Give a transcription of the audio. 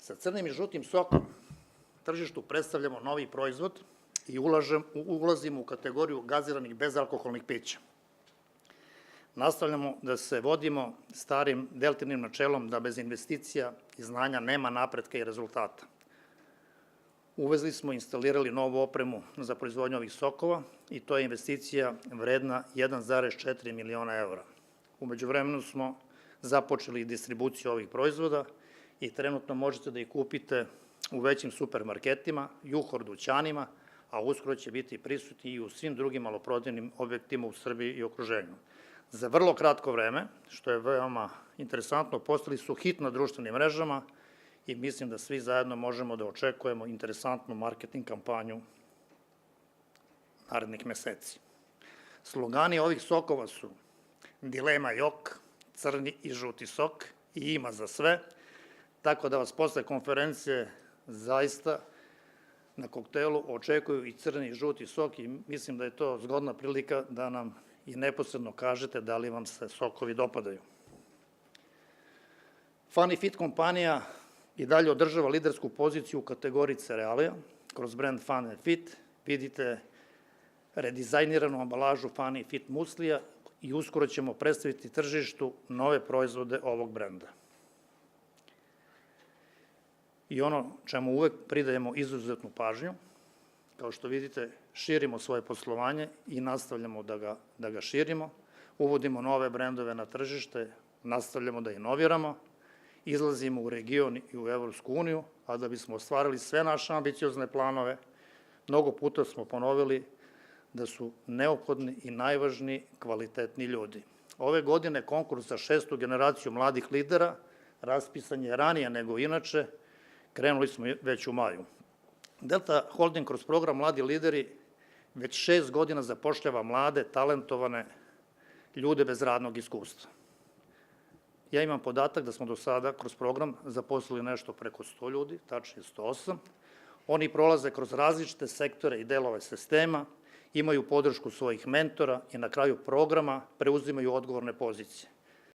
Sa crnim i žutim sokom tržištu predstavljamo novi proizvod i ulazimo u kategoriju gaziranih bezalkoholnih pića. Nastavljamo da se vodimo starim deltinim načelom da bez investicija i znanja nema napretka i rezultata. Uvezli smo i instalirali novu opremu za proizvodnju ovih sokova i to je investicija vredna 1,4 miliona evra. Umeđu vremenu smo započeli distribuciju ovih proizvoda i trenutno možete da ih kupite u većim supermarketima, juhor dućanima, a uskoro će biti prisutni i u svim drugim maloprodajnim objektima u Srbiji i okruženju. Za vrlo kratko vreme, što je veoma interesantno, postali su hit na društvenim mrežama i mislim da svi zajedno možemo da očekujemo interesantnu marketing kampanju narednih meseci. Slogani ovih sokova su dilema jok, crni i žuti sok i ima za sve, tako da vas posle konferencije zaista na koktelu očekuju i crni i žuti sok i mislim da je to zgodna prilika da nam i neposredno kažete da li vam se sokovi dopadaju. Funny Fit kompanija i dalje održava lidersku poziciju u kategoriji cerealija. Kroz brand Funny Fit vidite redizajniranu ambalažu Funny Fit muslija i uskoro ćemo predstaviti tržištu nove proizvode ovog brenda. I ono čemu uvek pridajemo izuzetnu pažnju, kao što vidite, širimo svoje poslovanje i nastavljamo da ga širimo, uvodimo nove brendove na tržište, nastavljamo da inoviramo, izlazimo u region i u Evropsku uniju, a da bismo ostvarili sve naše ambiciozne planove, mnogo puta smo ponovili da su neophodni i najvažniji kvalitetni ljudi. Ove godine konkurs za 6. generaciju mladih lidera raspisan je ranije nego inače, krenuli smo već u maju. Delta Holding kroz program Mladi lideri već 6 godina zapošljava mlade, talentovane ljude bez radnog iskustva. Ja imam podatak da smo do sada kroz program zaposlili nešto preko 100 ljudi, tačnije 108. Oni prolaze kroz različite sektore i delove sistema, imaju podršku svojih mentora i na kraju programa preuzimaju odgovorne pozicije.